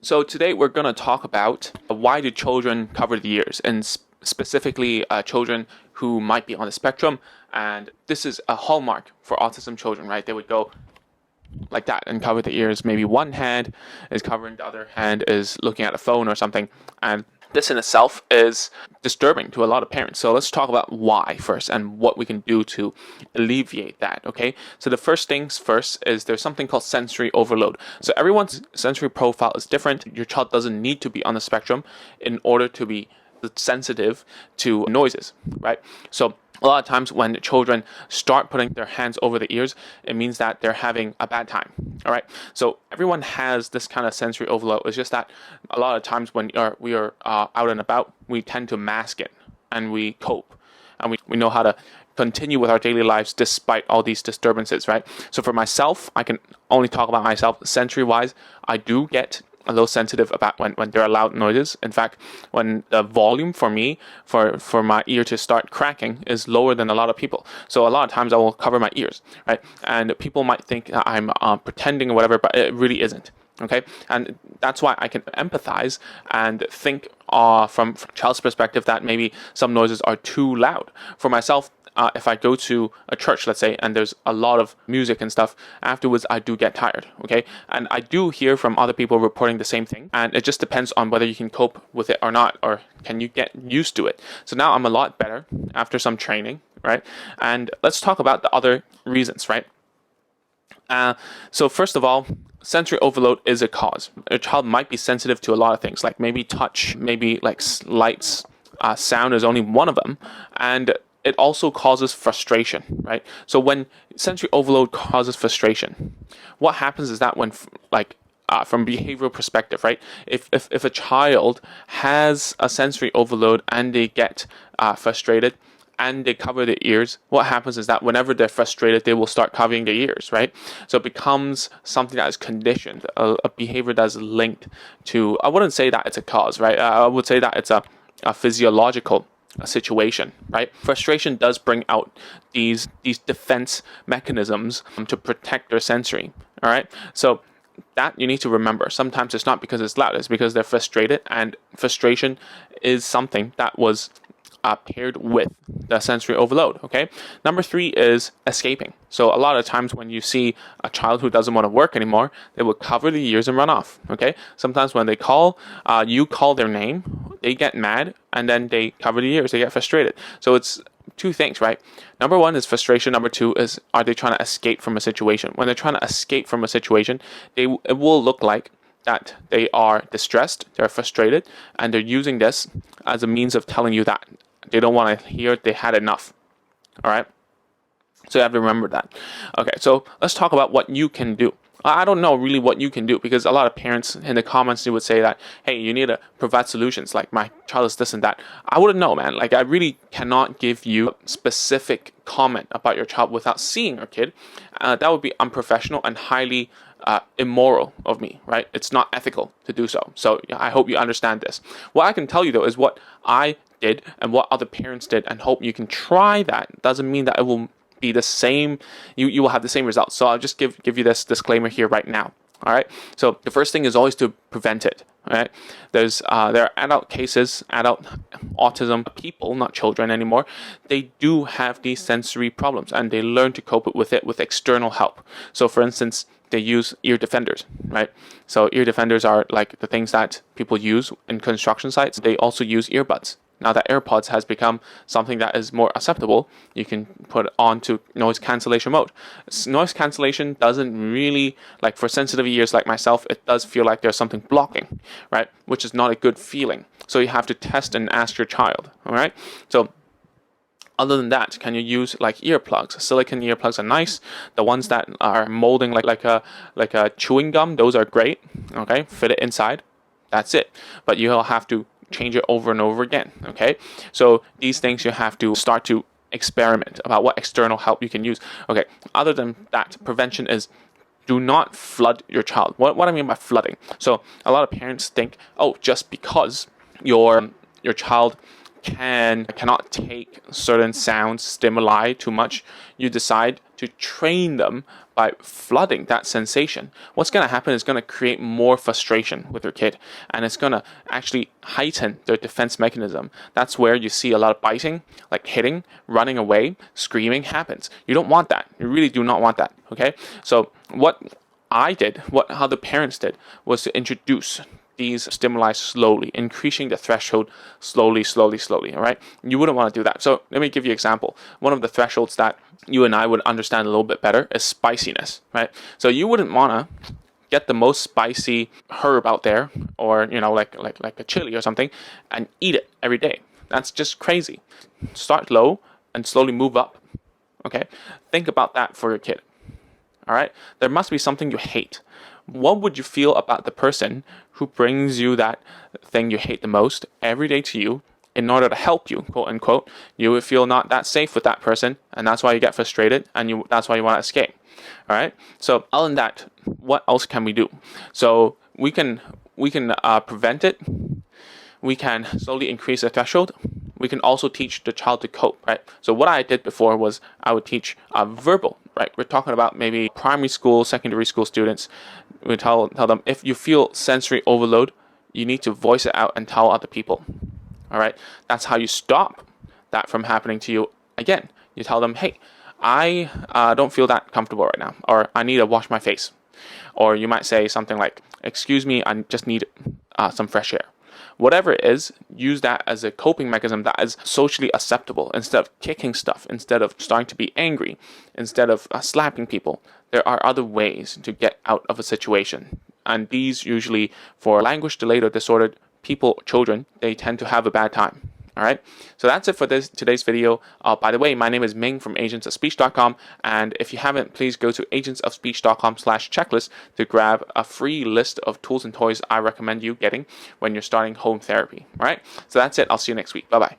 So today we're going to talk about why do children cover the ears, and specifically children who might be on the spectrum. And this is a hallmark for autism children, right? They would go like that and cover the ears. Maybe one hand is covering, the other hand is looking at a phone or something. And this in itself is disturbing to a lot of parents. So let's talk about why first and what we can do to alleviate that, okay? So the first things first is there's something called sensory overload. So everyone's sensory profile is different. Your child doesn't need to be on the spectrum in order to be sensitive to noises, right? So a lot of times when children start putting their hands over the ears, it means that they're having a bad time. All right. So everyone has this kind of sensory overload. It's just that a lot of times when we are out and about, we tend to mask it and we cope, and we know how to continue with our daily lives despite all these disturbances, right? So for myself, I can only talk about myself. Sensory wise, I do get a little sensitive about when there are loud noises. In fact, when the volume for me, for my ear to start cracking is lower than a lot of people. So a lot of times I will cover my ears, right? And people might think I'm pretending or whatever, but it really isn't. Okay, and that's why I can empathize and think from a child's perspective that maybe some noises are too loud. For myself, if I go to a church, let's say, and there's a lot of music and stuff, afterwards I do get tired, okay? And I do hear from other people reporting the same thing, and it just depends on whether you can cope with it or not, or can you get used to it. So now I'm a lot better after some training, right? And let's talk about the other reasons, right? So first of all, sensory overload is a cause. A child might be sensitive to a lot of things, like maybe touch, maybe like lights, sound is only one of them, and it also causes frustration, right? So when sensory overload causes frustration, what happens is that when, from behavioral perspective, right? If a child has a sensory overload and they get frustrated and they cover their ears, what happens is that whenever they're frustrated, they will start covering their ears, right? So it becomes something that is conditioned, a behavior that's linked to, I wouldn't say that it's a cause, right? I would say that it's a physiological situation, right? Frustration does bring out these defense mechanisms to protect their sensory, all right? So that you need to remember. Sometimes it's not because it's loud, it's because they're frustrated, and frustration is something that was paired with the sensory overload, okay? Number 3 is escaping. So a lot of times when you see a child who doesn't want to work anymore, they will cover the ears and run off, okay? Sometimes when they call, you call their name, they get mad, and then they cover the ears, they get frustrated. So it's two things, right? Number 1 is frustration. Number 2 is, are they trying to escape from a situation? When they're trying to escape from a situation, it will look like that they are distressed, they're frustrated, and they're using this as a means of telling you that they don't want to hear it, they had enough. All right? So you have to remember that. Okay, so let's talk about what you can do. I don't know really what you can do, because a lot of parents in the comments, they would say that, hey, you need to provide solutions, like my child is this and that. I wouldn't know, man. Like, I really cannot give you a specific comment about your child without seeing your kid. That would be unprofessional and highly immoral of me, right? It's not ethical to do so. So I hope you understand this. What I can tell you though is what I did and what other parents did, and hope you can try that. Doesn't mean that it will be the same, you will have the same results. So I'll just give you this disclaimer here right now. All right. So the first thing is always to prevent it. All right. There are adult cases, adult autism people, not children anymore. They do have these sensory problems, and they learn to cope with it with external help. So for instance, they use ear defenders, right? So ear defenders are like the things that people use in construction sites. They also use earbuds. Now that AirPods has become something that is more acceptable, you can put it onto noise cancellation mode. Noise cancellation doesn't really, like for sensitive ears like myself, it does feel like there's something blocking, right? Which is not a good feeling. So you have to test and ask your child, all right? So other than that, can you use like earplugs? Silicone earplugs are nice. The ones that are molding like a chewing gum, those are great. Okay, fit it inside. That's it. But you'll have to change it over and over again. Okay, so these things you have to start to experiment about what external help you can use. Okay, other than that, prevention is, do not flood your child. What I mean by flooding. So a lot of parents think, oh, just because your child cannot take certain sounds, stimuli too much, you decide to train them by flooding that sensation. What's going to happen is going to create more frustration with your kid, and it's going to actually heighten their defense mechanism. That's where you see a lot of biting, like hitting, running away, screaming happens. You don't want that. You really do not want that. Okay? So what I did, how the parents did, was to introduce these stimuli slowly, increasing the threshold slowly, all right? You wouldn't want to do that. So let me give you an example. One of the thresholds that you and I would understand a little bit better is spiciness, right? So you wouldn't want to get the most spicy herb out there, or, like a chili or something, and eat it every day. That's just crazy. Start low and slowly move up, okay? Think about that for your kid, all right? There must be something you hate. What would you feel about the person who brings you that thing you hate the most every day to you in order to help you, quote unquote? You would feel not that safe with that person, and that's why you get frustrated, and that's why you want to escape. All right. So other than that, what else can we do? So we can prevent it. We can slowly increase the threshold. We can also teach the child to cope, right? So what I did before was I would teach verbal, right? We're talking about maybe primary school, secondary school students. We tell them, if you feel sensory overload, you need to voice it out and tell other people, all right? That's how you stop that from happening to you again. You tell them, hey, I don't feel that comfortable right now, or I need to wash my face. Or you might say something like, excuse me, I just need some fresh air. Whatever it is, use that as a coping mechanism that is socially acceptable. Instead of kicking stuff, instead of starting to be angry, instead of slapping people, there are other ways to get out of a situation. And these usually, for language delayed or disordered children, they tend to have a bad time. All right, so that's it for today's video. By the way, my name is Ming from agentsofspeech.com, and if you haven't, please go to agentsofspeech.com/checklist to grab a free list of tools and toys I recommend you getting when you're starting home therapy. All right, so that's it. I'll see you next week. Bye-bye.